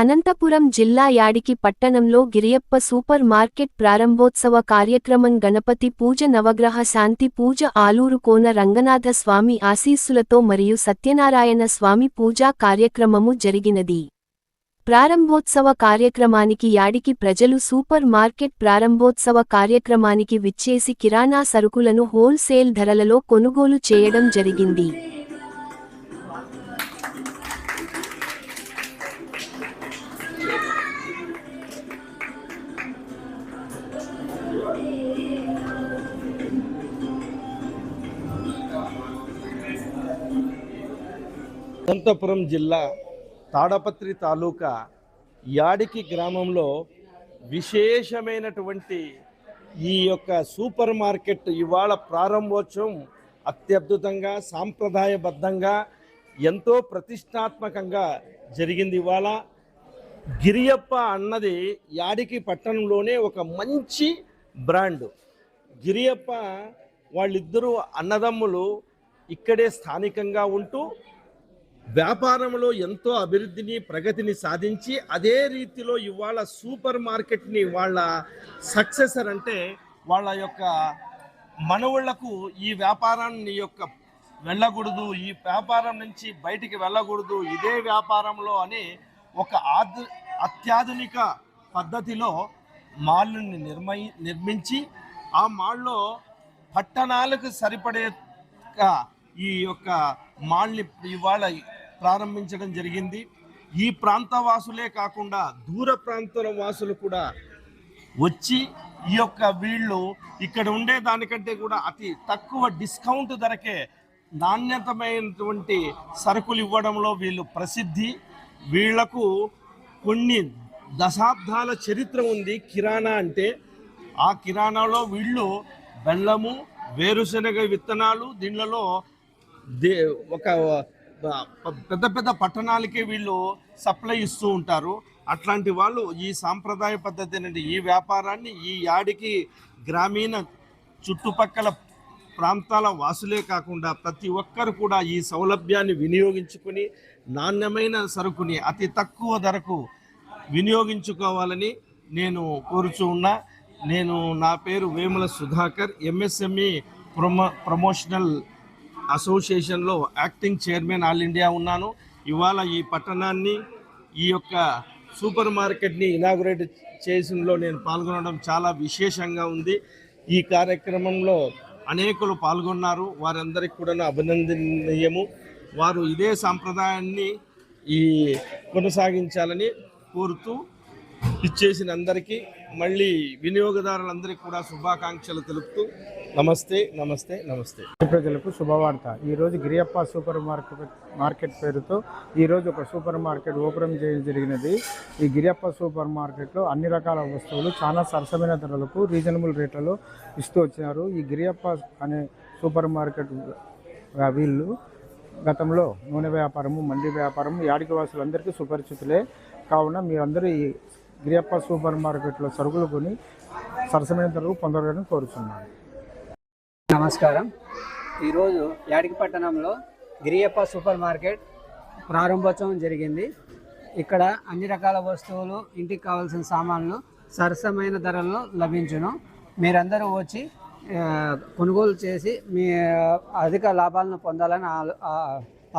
అనంతపురం జిల్లా యాడికి పట్టణంలో గిరియప్ప సూపర్ మార్కెట్ ప్రారంభోత్సవ కార్యక్రమం గణపతి పూజ నవగ్రహ శాంతి పూజ ఆలూరు కోన రంగనాథ స్వామి ఆశీస్సులతో మరియు సత్యనారాయణ స్వామి పూజా కార్యక్రమము జరిగినది. ప్రారంభోత్సవ కార్యక్రమానికి యాడికి ప్రజలు సూపర్ మార్కెట్ ప్రారంభోత్సవ కార్యక్రమానికి విచ్చేసి కిరాణా సరుకులను హోల్సేల్ ధరలలో కొనుగోలు చేయడం జరిగింది. అనంతపురం జిల్లా తాడపత్రి తాలూకా యాడికి గ్రామంలో విశేషమైనటువంటి ఈ యొక్క సూపర్ మార్కెట్ ఇవాళ ప్రారంభోత్సవం అత్యద్భుతంగా సాంప్రదాయబద్ధంగా ఎంతో ప్రతిష్టాత్మకంగా జరిగింది. ఇవాళ గిరియప్ప అన్నది యాడికి పట్టణంలోనే ఒక మంచి బ్రాండ్. గిరియప్ప వాళ్ళిద్దరూ అన్నదమ్ములు ఇక్కడే స్థానికంగా ఉంటూ వ్యాపారంలో ఎంతో అభివృద్ధిని ప్రగతిని సాధించి అదే రీతిలో ఇవాళ సూపర్ మార్కెట్ని వాళ్ళ సక్సెసర్ అంటే వాళ్ళ యొక్క మనవుళ్లకు ఈ వ్యాపారాన్ని వెళ్ళకూడదు, ఈ వ్యాపారం నుంచి బయటికి వెళ్ళకూడదు, ఇదే వ్యాపారంలో అని ఒక అత్యాధునిక పద్ధతిలో మాల్ని నిర్మించి ఆ మాల్లో పట్టణాలకు సరిపడే ఈ యొక్క మాల్ని ఇవాళ ప్రారంభించడం జరిగింది. ఈ ప్రాంత వాసులే కాకుండా దూర ప్రాంతాల వాసులు కూడా వచ్చి ఈ యొక్క వీళ్ళు ఇక్కడ ఉండే దానికంటే కూడా అతి తక్కువ డిస్కౌంట్ ధరకే నాణ్యతమైనటువంటి సరుకులు ఇవ్వడంలో వీళ్ళు ప్రసిద్ధి. వీళ్లకు కొన్ని దశాబ్దాల చరిత్ర ఉంది కిరాణా అంటే. ఆ కిరాణాలో వీళ్ళు బెల్లము, వేరుశనగ విత్తనాలు దీనిలో ఒక పెద్ద పెద్ద పట్టణాలకే వీళ్ళు సప్లై ఇస్తూ ఉంటారు. అట్లాంటి వాళ్ళు ఈ సాంప్రదాయ పద్ధతి నుండి ఈ వ్యాపారాన్ని ఈ యాడికి గ్రామీణ చుట్టుపక్కల ప్రాంతాల వాసులే కాకుండా ప్రతి ఒక్కరు కూడా ఈ సౌలభ్యాన్ని వినియోగించుకుని నాణ్యమైన సరుకుని అతి తక్కువ ధరకు వినియోగించుకోవాలని నేను కోరుచూ ఉన్నా. నా పేరు వేముల సుధాకర్, ఎంఎస్ఎంఈ ప్రమోషనల్ అసోసియేషన్లో యాక్టింగ్ చైర్మన్ ఆల్ ఇండియా ఉన్నాను. ఇవాళ ఈ పట్టణాన్ని ఈ యొక్క సూపర్ మార్కెట్ని ఇనాగ్రేట్ చేసినలో నేను పాల్గొనడం చాలా విశేషంగా ఉంది. ఈ కార్యక్రమంలో అనేకులు పాల్గొన్నారు. వారందరికీ కూడా అభినందనీయము. వారు ఇదే సాంప్రదాయాన్ని కొనసాగించాలని కోరుతూ ఇచ్చేసిన అందరికీ మళ్ళీ వినియోగదారులందరికీ కూడా శుభాకాంక్షలు తెలుపుతూ నమస్తే నమస్తే నమస్తే. ప్రజలకు శుభవార్త. ఈరోజు గిరియప్ప సూపర్ మార్కెట్ పేరుతో ఈరోజు ఒక సూపర్ మార్కెట్ ఓపెన్ చేయడం జరిగినది. ఈ గిరియప్ప సూపర్ మార్కెట్లో అన్ని రకాల వస్తువులు చాలా సరసమైన ధరలకు రీజనబుల్ రేట్లలో ఇస్తూ వచ్చినారు. ఈ గిరియప్ప అనే సూపర్ మార్కెట్ వీళ్ళు గతంలో నూనె వ్యాపారము, మండి వ్యాపారము యాడికి వాసులందరికీ సుపరిచితులే. కావున మీరందరూ ఈ గిరియప్ప సూపర్ మార్కెట్లో సరుకులు కొని సరసమైన ధరలు పొందడానికి కోరుతున్నాను. నమస్కారం. ఈరోజు యాడికి పట్టణంలో గిరియప్ప సూపర్ మార్కెట్ ప్రారంభోత్సవం జరిగింది. ఇక్కడ అన్ని రకాల వస్తువులు, ఇంటికి కావాల్సిన సామాన్లు సరసమైన ధరల్లో లభించును. మీరందరూ వచ్చి కొనుగోలు చేసి మీ అధిక లాభాలను పొందాలని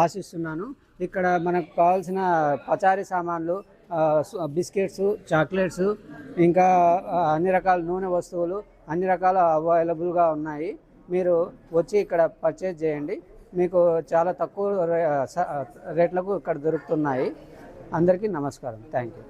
ఆశిస్తున్నాను. ఇక్కడ మనకు కావాల్సిన పచారీ సామాన్లు, బిస్కెట్స్, చాక్లెట్స్, ఇంకా అన్ని రకాల నూనె వస్తువులు అన్ని రకాల అవైలబుల్గా ఉన్నాయి. మీరు వచ్చి ఇక్కడ పర్చేజ్ చేయండి. మీకు చాలా తక్కువ రేట్లకు ఇక్కడ దొరుకుతున్నాయి. అందరికీ నమస్కారం. Thank you.